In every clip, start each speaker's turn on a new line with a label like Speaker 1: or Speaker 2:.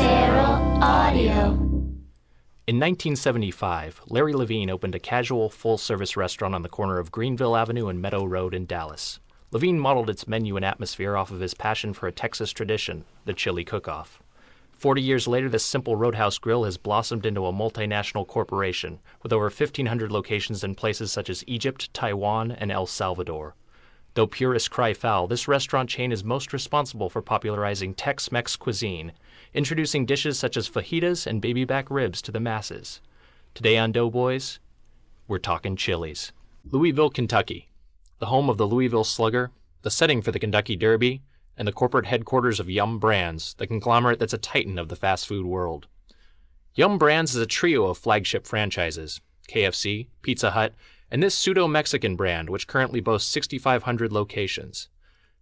Speaker 1: Feral Audio.
Speaker 2: In 1975, Larry Levine opened a casual, full-service restaurant on the corner of Greenville Avenue and Meadow Road in Dallas. Levine modeled its menu and atmosphere off of his passion for a Texas tradition, the chili cook-off. 40 years later, this simple roadhouse grill has blossomed into a multinational corporation, with over 1,500 locations in places such as Egypt, Taiwan, and El Salvador. Though purists cry foul, this restaurant chain is most responsible for popularizing Tex-Mex cuisine, introducing dishes such as fajitas and baby back ribs to the masses. Today on Doughboys, we're talking chilies. Louisville, Kentucky, the home of the Louisville Slugger, the setting for the Kentucky Derby, and the corporate headquarters of Yum Brands, the conglomerate that's a titan of the fast food world. Yum Brands is a trio of flagship franchises, KFC, Pizza Hut, and this pseudo-Mexican brand, which currently boasts 6,500 locations.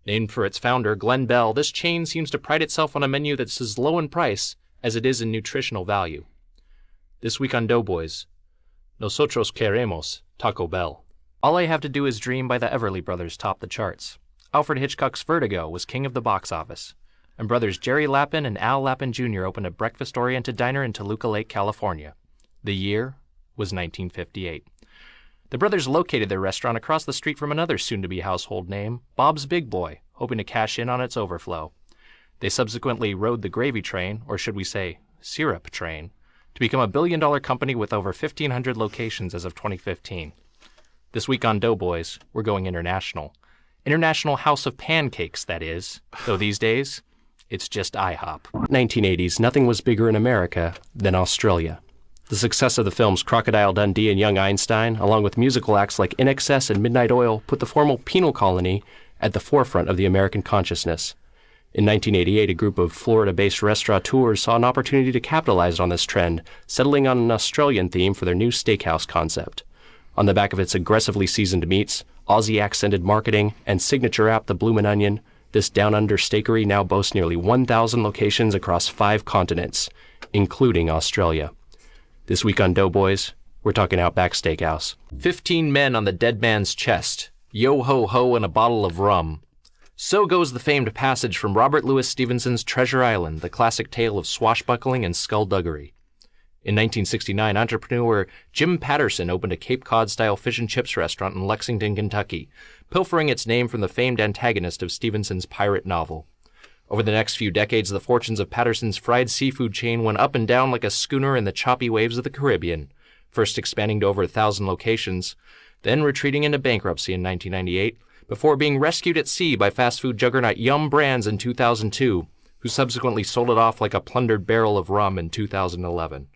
Speaker 2: Named for its founder, Glenn Bell, this chain seems to pride itself on a menu that's as low in price as it is in nutritional value. This week on Doughboys, Nosotros queremos Taco Bell. All I Have to Do Is Dream by the Everly Brothers topped the charts. Alfred Hitchcock's Vertigo was king of the box office. And brothers Jerry Lappin and Al Lappin Jr. opened a breakfast-oriented diner in Toluca Lake, California. The year was 1958. The brothers located their restaurant across the street from another soon-to-be household name, Bob's Big Boy, hoping to cash in on its overflow. They subsequently rode the gravy train, or should we say, syrup train, to become a billion-dollar company with over 1,500 locations as of 2015. This week on Doughboys, we're going international. International House of Pancakes, that is, though these days, it's just IHOP. 1980s, nothing was bigger in America than Australia. The success of the films Crocodile Dundee and Young Einstein, along with musical acts like INXS and Midnight Oil, put the formal penal colony at the forefront of the American consciousness. In 1988, a group of Florida-based restaurateurs saw an opportunity to capitalize on this trend, settling on an Australian theme for their new steakhouse concept. On the back of its aggressively seasoned meats, Aussie-accented marketing, and signature app The Bloomin' Onion, this down-under steakery now boasts nearly 1,000 locations across 5 continents, including Australia. This week on Doughboys, we're talking Outback Steakhouse. 15 men on the dead man's chest, yo-ho-ho and a bottle of rum. So goes the famed passage from Robert Louis Stevenson's Treasure Island, the classic tale of swashbuckling and skullduggery. In 1969, entrepreneur Jim Patterson opened a Cape Cod-style fish and chips restaurant in Lexington, Kentucky, pilfering its name from the famed antagonist of Stevenson's pirate novel. Over the next few decades, the fortunes of Patterson's fried seafood chain went up and down like a schooner in the choppy waves of the Caribbean, first expanding to over 1,000 locations, then retreating into bankruptcy in 1998, before being rescued at sea by fast food juggernaut Yum Brands in 2002, who subsequently sold it off like a plundered barrel of rum in 2011.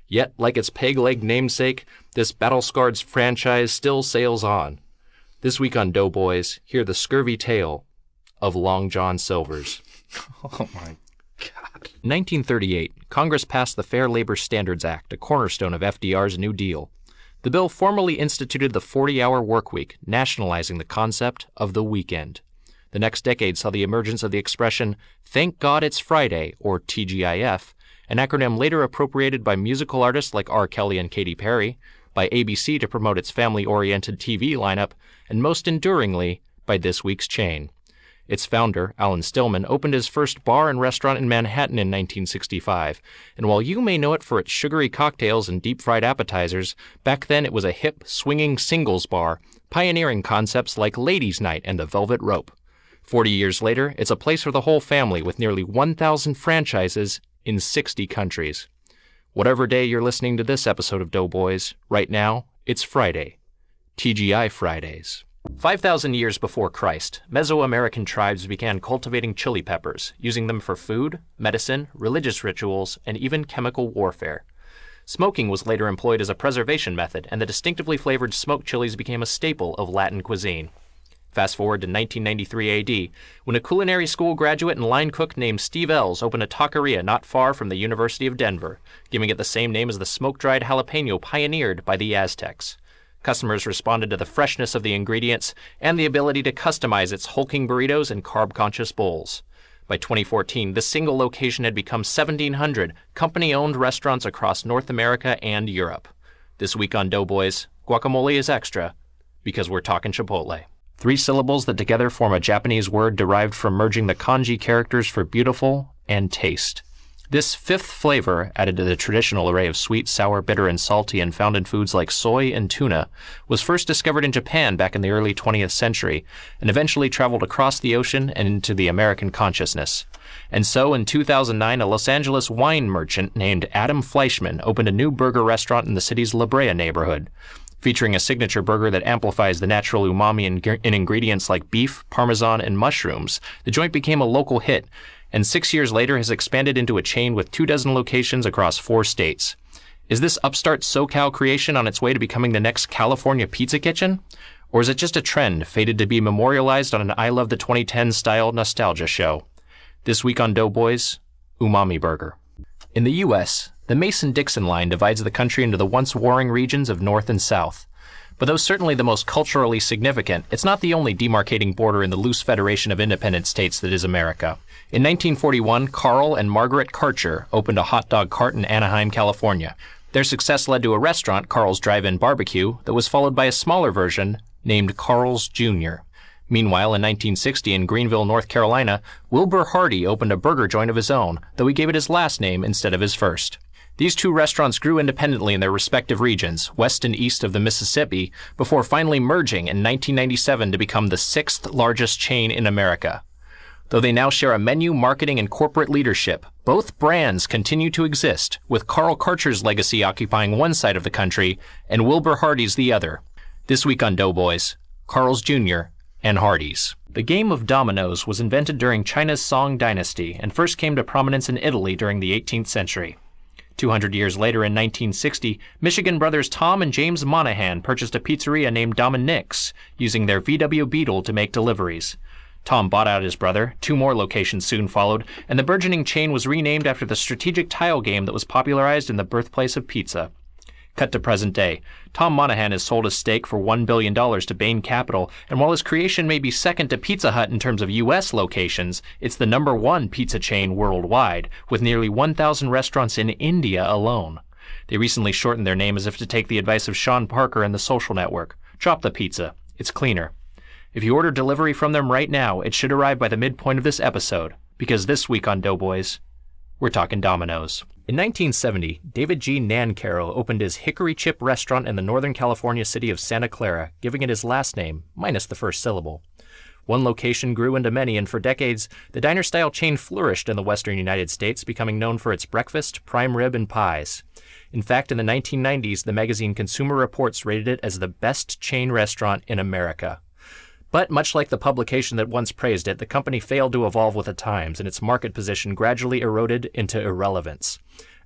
Speaker 2: Yet, like its peg-leg namesake, this battle-scarred franchise still sails on. This week on Doughboys, hear the scurvy tale of Long John Silver's.
Speaker 3: Oh my God.
Speaker 2: 1938, Congress passed the Fair Labor Standards Act, a cornerstone of FDR's New Deal. The bill formally instituted the 40-hour workweek, nationalizing the concept of the weekend. The next decade saw the emergence of the expression, "Thank God It's Friday," or TGIF, an acronym later appropriated by musical artists like R. Kelly and Katy Perry, by ABC to promote its family-oriented TV lineup, and most enduringly, by this week's chain. Its founder, Alan Stillman, opened his first bar and restaurant in Manhattan in 1965, and while you may know it for its sugary cocktails and deep-fried appetizers, back then it was a hip, swinging singles bar, pioneering concepts like Ladies' Night and the Velvet Rope. 40 years later, it's a place for the whole family with nearly 1,000 franchises in 60 countries. Whatever day you're listening to this episode of Doughboys, right now, it's Friday. TGI Fridays. 5,000 years before Christ, Mesoamerican tribes began cultivating chili peppers, using them for food, medicine, religious rituals, and even chemical warfare. Smoking was later employed as a preservation method, and the distinctively flavored smoked chilies became a staple of Latin cuisine. Fast forward to 1993 AD, when a culinary school graduate and line cook named Steve Ells opened a taqueria not far from the University of Denver, giving it the same name as the smoke-dried jalapeno pioneered by the Aztecs. Customers responded to the freshness of the ingredients and the ability to customize its hulking burritos and carb-conscious bowls. By 2014, this single location had become 1,700 company-owned restaurants across North America and Europe. This week on Doughboys, guacamole is extra because we're talking Chipotle. 3 syllables that together form a Japanese word derived from merging the kanji characters for beautiful and taste. This fifth flavor, added to the traditional array of sweet, sour, bitter, and salty and found in foods like soy and tuna, was first discovered in Japan back in the early 20th century and eventually traveled across the ocean and into the American consciousness. And so, in 2009, a Los Angeles wine merchant named Adam Fleischman opened a new burger restaurant in the city's La Brea neighborhood. Featuring a signature burger that amplifies the natural umami in ingredients like beef, parmesan, and mushrooms, the joint became a local hit, and 6 years later has expanded into a chain with 24 locations across 4 states. Is this upstart SoCal creation on its way to becoming the next California pizza kitchen? Or is it just a trend fated to be memorialized on an I Love the 2010s style nostalgia show? This week on Doughboys, Umami Burger. In the U.S., the Mason-Dixon line divides the country into the once warring regions of North and South. But though certainly the most culturally significant, it's not the only demarcating border in the loose federation of independent states that is America. In 1941, Carl and Margaret Karcher opened a hot dog cart in Anaheim, California. Their success led to a restaurant, Carl's Drive-In Barbecue, that was followed by a smaller version named Carl's Jr. Meanwhile, in 1960 in Greenville, North Carolina, Wilbur Hardy opened a burger joint of his own, though he gave it his last name instead of his first. These two restaurants grew independently in their respective regions, west and east of the Mississippi, before finally merging in 1997 to become the 6th largest chain in America. Though they now share a menu, marketing, and corporate leadership, both brands continue to exist, with Carl Karcher's legacy occupying one side of the country and Wilbur Hardy's the other. This week on Doughboys, Carl's Jr. and Hardee's. The game of dominoes was invented during China's Song dynasty and first came to prominence in Italy during the 18th century. 200 years later, in 1960, Michigan brothers Tom and James Monahan purchased a pizzeria named Dominick's, using their VW Beetle to make deliveries. Tom bought out his brother, 2 more locations soon followed, and the burgeoning chain was renamed after the strategic tile game that was popularized in the birthplace of pizza. Cut to present day. Tom Monahan has sold his stake for $1 billion to Bain Capital, and while his creation may be second to Pizza Hut in terms of U.S. locations, it's the #1 pizza chain worldwide, with nearly 1,000 restaurants in India alone. They recently shortened their name as if to take the advice of Sean Parker and The Social Network. Drop the pizza. It's cleaner. If you order delivery from them right now, it should arrive by the midpoint of this episode, because this week on Doughboys, we're talking Domino's. In 1970, David G. Nancaro opened his Hickory Chip restaurant in the Northern California city of Santa Clara, giving it his last name, minus the first syllable. One location grew into many, and for decades, the diner-style chain flourished in the western United States, becoming known for its breakfast, prime rib, and pies. In fact, in the 1990s, the magazine Consumer Reports rated it as the best chain restaurant in America. But much like the publication that once praised it, the company failed to evolve with the times, and its market position gradually eroded into irrelevance.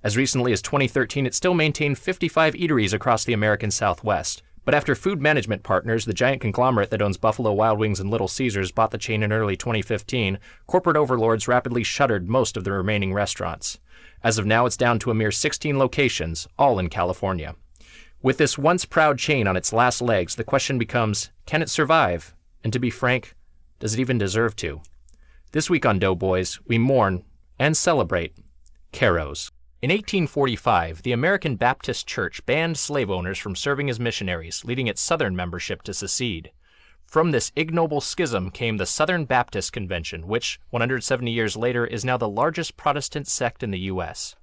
Speaker 2: As recently as 2013, it still maintained 55 eateries across the American Southwest. But after Food Management Partners, the giant conglomerate that owns Buffalo Wild Wings and Little Caesars, bought the chain in early 2015, corporate overlords rapidly shuttered most of the remaining restaurants. As of now, it's down to a mere 16 locations, all in California. With this once proud chain on its last legs, the question becomes, can it survive? And to be frank, does it even deserve to? This week on Doughboys, we mourn and celebrate Caro's. In 1845, the American Baptist Church banned slave owners from serving as missionaries, leading its Southern membership to secede. From this ignoble schism came the Southern Baptist Convention, which, 170 years later, is now the largest Protestant sect in the U.S.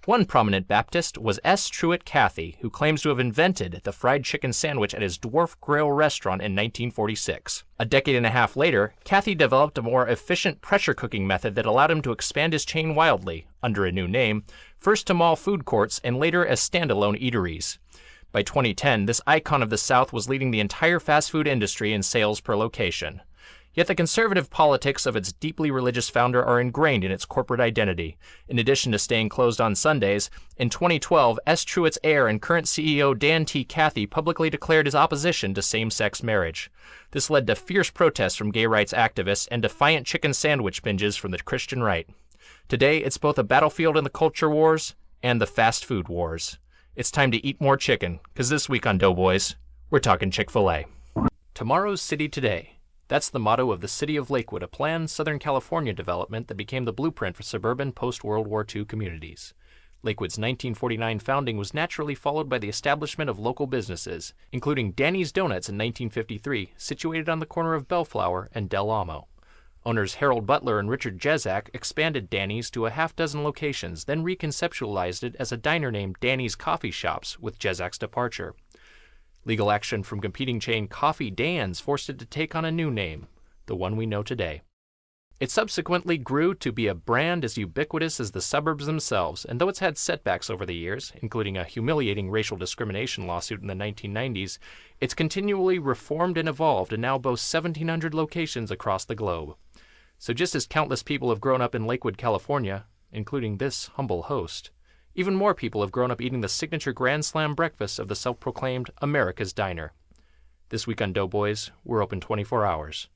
Speaker 2: One prominent Baptist was S. Truett Cathy, who claims to have invented the fried chicken sandwich at his Dwarf Grill restaurant in 1946. A decade and a half later, Cathy developed a more efficient pressure cooking method that allowed him to expand his chain wildly, under a new name, first to mall food courts and later as standalone eateries. By 2010, this icon of the South was leading the entire fast food industry in sales per location. Yet the conservative politics of its deeply religious founder are ingrained in its corporate identity. In addition to staying closed on Sundays, in 2012, S. Truett's heir and current CEO Dan T. Cathy publicly declared his opposition to same-sex marriage. This led to fierce protests from gay rights activists and defiant chicken sandwich binges from the Christian right. Today, it's both a battlefield in the culture wars and the fast food wars. It's time to eat more chicken, because this week on Doughboys, we're talking Chick-fil-A. Tomorrow's city today. That's the motto of the city of Lakewood, a planned Southern California development that became the blueprint for suburban post-World War II communities. Lakewood's 1949 founding was naturally followed by the establishment of local businesses, including Danny's Donuts in 1953, situated on the corner of Bellflower and Del Amo. Owners Harold Butler and Richard Jezak expanded Danny's to a half-dozen locations, then reconceptualized it as a diner named Danny's Coffee Shops with Jezak's departure. Legal action from competing chain Coffee Dan's forced it to take on a new name, the one we know today. It subsequently grew to be a brand as ubiquitous as the suburbs themselves, and though it's had setbacks over the years, including a humiliating racial discrimination lawsuit in the 1990s, it's continually reformed and evolved and now boasts 1,700 locations across the globe. So just as countless people have grown up in Lakewood, California, including this humble host, even more people have grown up eating the signature Grand Slam breakfast of the self-proclaimed America's Diner. This week on Doughboys, we're open 24 hours,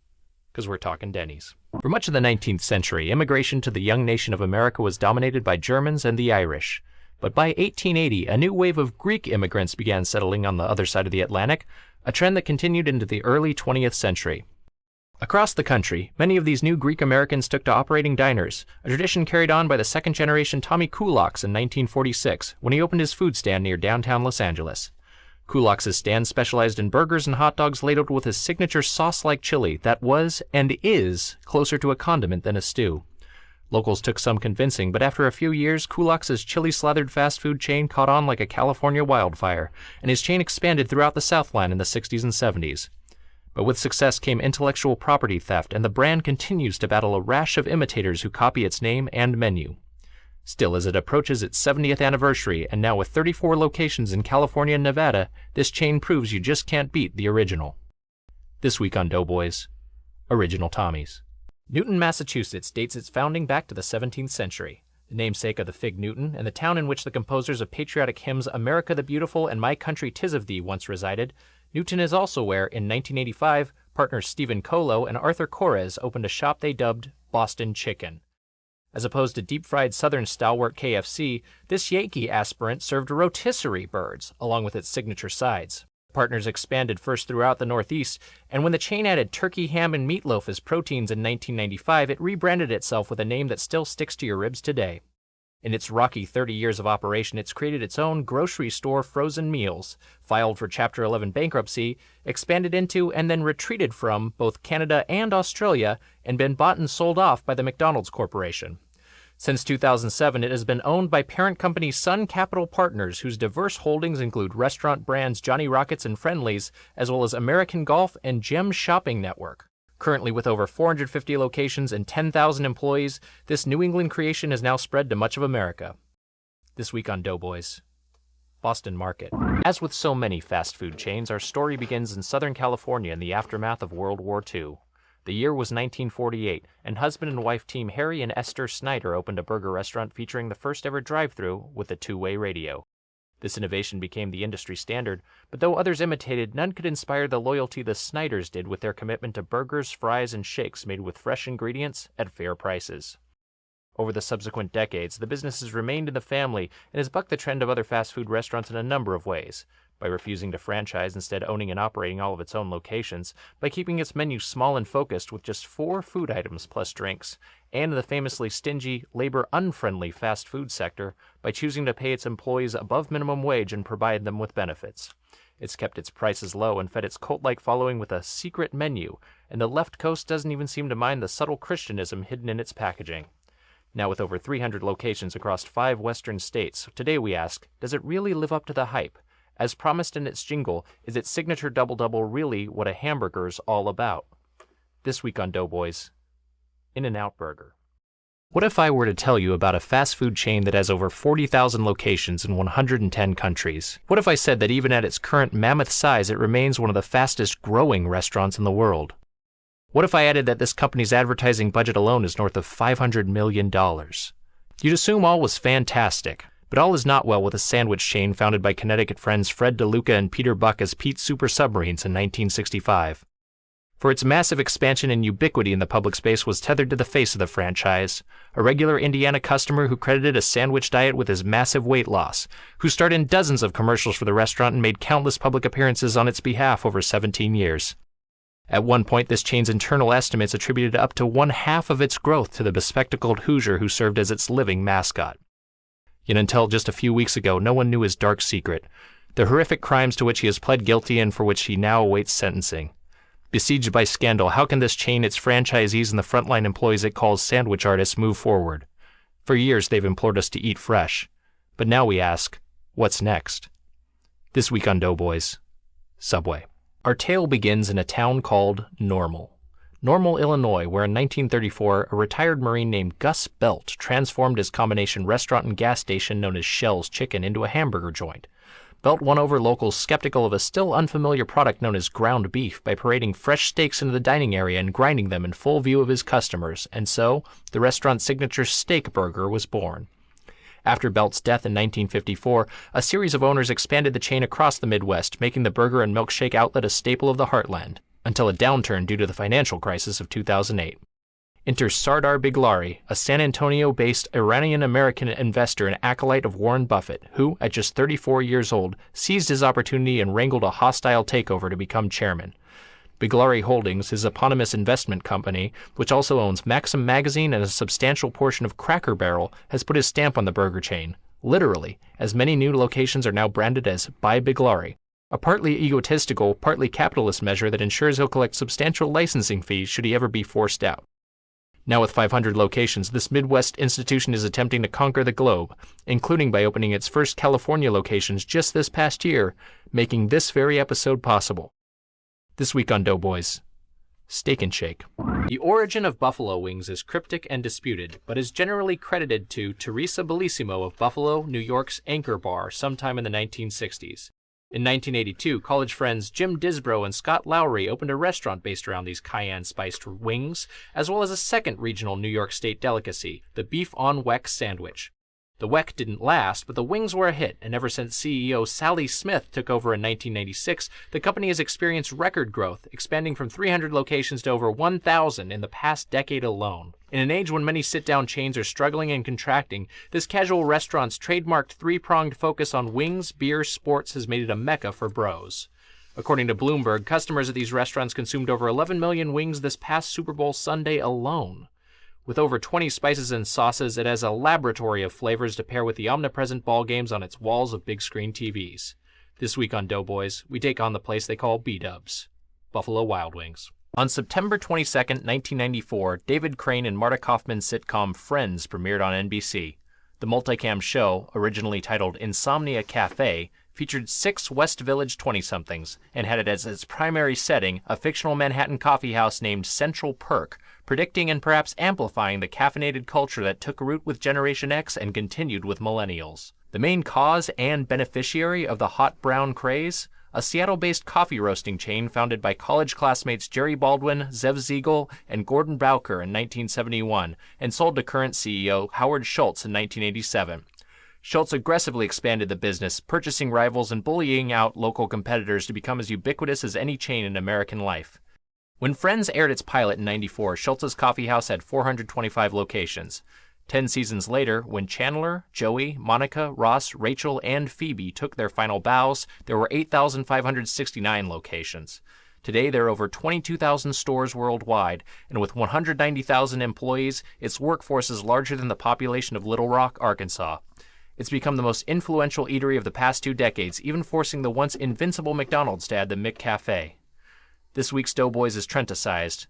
Speaker 2: because we're talking Denny's. For much of the 19th century, immigration to the young nation of America was dominated by Germans and the Irish. But by 1880, a new wave of Greek immigrants began settling on the other side of the Atlantic, a trend that continued into the early 20th century. Across the country, many of these new Greek Americans took to operating diners, a tradition carried on by the second-generation Tommy Kulaks in 1946 when he opened his food stand near downtown Los Angeles. Kulaks' stand specialized in burgers and hot dogs ladled with his signature sauce-like chili that was, and is, closer to a condiment than a stew. Locals took some convincing, but after a few years, Kulaks' chili-slathered fast food chain caught on like a California wildfire, and his chain expanded throughout the Southland in the 60s and 70s. But with success came intellectual property theft, and the brand continues to battle a rash of imitators who copy its name and menu. Still, as it approaches its 70th anniversary, and now with 34 locations in California and Nevada, this chain proves you just can't beat the original. This week on Doughboys, Original Tommy's. Newton, Massachusetts dates its founding back to the 17th century. The namesake of the Fig Newton, and the town in which the composers of patriotic hymns America the Beautiful and My Country 'Tis of Thee once resided, Newton is also where, in 1985, partners Stephen Colo and Arthur Correz opened a shop they dubbed Boston Chicken. As opposed to deep-fried Southern stalwart KFC, this Yankee aspirant served rotisserie birds, along with its signature sides. Partners expanded first throughout the Northeast, and when the chain added turkey, ham, and meatloaf as proteins in 1995, it rebranded itself with a name that still sticks to your ribs today. In its rocky 30 years of operation, it's created its own grocery store frozen meals, filed for Chapter 11 bankruptcy, expanded into and then retreated from both Canada and Australia, and been bought and sold off by the McDonald's Corporation. Since 2007, it has been owned by parent company Sun Capital Partners, whose diverse holdings include restaurant brands Johnny Rockets and Friendly's, as well as American Golf and Gem Shopping Network. Currently with over 450 locations and 10,000 employees, this New England creation has now spread to much of America. This week on Doughboys, Boston Market. As with so many fast food chains, our story begins in Southern California in the aftermath of World War II. The year was 1948, and husband and wife team Harry and Esther Snyder opened a burger restaurant featuring the first ever drive-thru with a two-way radio. This innovation became the industry standard, but though others imitated, none could inspire the loyalty the Snyders did with their commitment to burgers, fries, and shakes made with fresh ingredients at fair prices. Over the subsequent decades, the business has remained in the family and has bucked the trend of other fast food restaurants in a number of ways. By refusing to franchise, instead owning and operating all of its own locations, by keeping its menu small and focused with just 4 food items plus drinks, and in the famously stingy, labor-unfriendly fast food sector, by choosing to pay its employees above minimum wage and provide them with benefits. It's kept its prices low and fed its cult-like following with a secret menu, and the left coast doesn't even seem to mind the subtle Christianism hidden in its packaging. Now with over 300 locations across 5 western states, today we ask, does it really live up to the hype? As promised in its jingle, is its signature double-double really what a hamburger's all about? This week on Doughboys, In-N-Out Burger. What if I were to tell you about a fast food chain that has over 40,000 locations in 110 countries? What if I said that even at its current mammoth size, it remains one of the fastest growing restaurants in the world? What if I added that this company's advertising budget alone is north of $500 million? You'd assume all was fantastic. But all is not well with a sandwich chain founded by Connecticut friends Fred DeLuca and Peter Buck as Pete's Super Submarines in 1965. For its massive expansion and ubiquity in the public space was tethered to the face of the franchise, a regular Indiana customer who credited a sandwich diet with his massive weight loss, who starred in dozens of commercials for the restaurant and made countless public appearances on its behalf over 17 years. At one point, this chain's internal estimates attributed up to 1/2 of its growth to the bespectacled Hoosier who served as its living mascot. Yet until just a few weeks ago, no one knew his dark secret, the horrific crimes to which he has pled guilty and for which he now awaits sentencing. Besieged by scandal, how can this chain, its franchisees, and the frontline employees it calls sandwich artists move forward? For years, they've implored us to eat fresh. But now we ask, what's next? This week on Doughboys, Subway. Our tale begins in a town called Normal, Illinois, where in 1934, a retired Marine named Gus Belt transformed his combination restaurant and gas station known as Shell's Chicken into a hamburger joint. Belt won over locals skeptical of a still unfamiliar product known as ground beef by parading fresh steaks into the dining area and grinding them in full view of his customers, and so the restaurant's signature steak burger was born. After Belt's death in 1954, a series of owners expanded the chain across the Midwest, making the burger and milkshake outlet a staple of the heartland, until a downturn due to the financial crisis of 2008. Enter Sardar Biglari, a San Antonio-based Iranian-American investor and acolyte of Warren Buffett, who, at just 34 years old, seized his opportunity and wrangled a hostile takeover to become chairman. Biglari Holdings, his eponymous investment company, which also owns Maxim magazine and a substantial portion of Cracker Barrel, has put his stamp on the burger chain, literally, as many new locations are now branded as by Biglari, a partly egotistical, partly capitalist measure that ensures he'll collect substantial licensing fees should he ever be forced out. Now with 500 locations, this Midwest institution is attempting to conquer the globe, including by opening its first California locations just this past year, making this very episode possible. This week on Doughboys, Steak and Shake. The origin of buffalo wings is cryptic and disputed, but is generally credited to Teresa Bellissimo of Buffalo, New York's Anchor Bar sometime in the 1960s. In 1982, college friends Jim Disbrow and Scott Lowry opened a restaurant based around these cayenne-spiced wings, as well as a second regional New York State delicacy, the beef on weck sandwich. The weck didn't last, but the wings were a hit, and ever since CEO Sally Smith took over in 1996, the company has experienced record growth, expanding from 300 locations to over 1,000 in the past decade alone. In an age when many sit-down chains are struggling and contracting, this casual restaurant's trademarked three-pronged focus on wings, beer, sports has made it a mecca for bros. According to Bloomberg, customers at these restaurants consumed over 11 million wings this past Super Bowl Sunday alone. With over 20 spices and sauces, it has a laboratory of flavors to pair with the omnipresent ball games on its walls of big-screen TVs. This week on Doughboys, we take on the place they call B-dubs, Buffalo Wild Wings. On September 22, 1994, David Crane and Marta Kaufman's sitcom Friends premiered on NBC. The multicam show, originally titled Insomnia Cafe, featured 6 West Village 20-somethings and had it as its primary setting a fictional Manhattan coffeehouse named Central Perk, predicting and perhaps amplifying the caffeinated culture that took root with Generation X and continued with millennials. The main cause and beneficiary of the hot brown craze? A Seattle-based coffee roasting chain founded by college classmates Jerry Baldwin, Zev Ziegel, and Gordon Bowker in 1971, and sold to current CEO Howard Schultz in 1987. Schultz aggressively expanded the business, purchasing rivals and bullying out local competitors to become as ubiquitous as any chain in American life. When Friends aired its pilot in '94, Schultz's coffeehouse had 425 locations. 10 seasons later, when Chandler, Joey, Monica, Ross, Rachel, and Phoebe took their final bows, there were 8,569 locations. Today, there are over 22,000 stores worldwide, and with 190,000 employees, its workforce is larger than the population of Little Rock, Arkansas. It's become the most influential eatery of the past 2 decades, even forcing the once invincible McDonald's to add the McCafe. This week's Doughboys is Trenticized,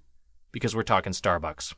Speaker 2: because we're talking Starbucks.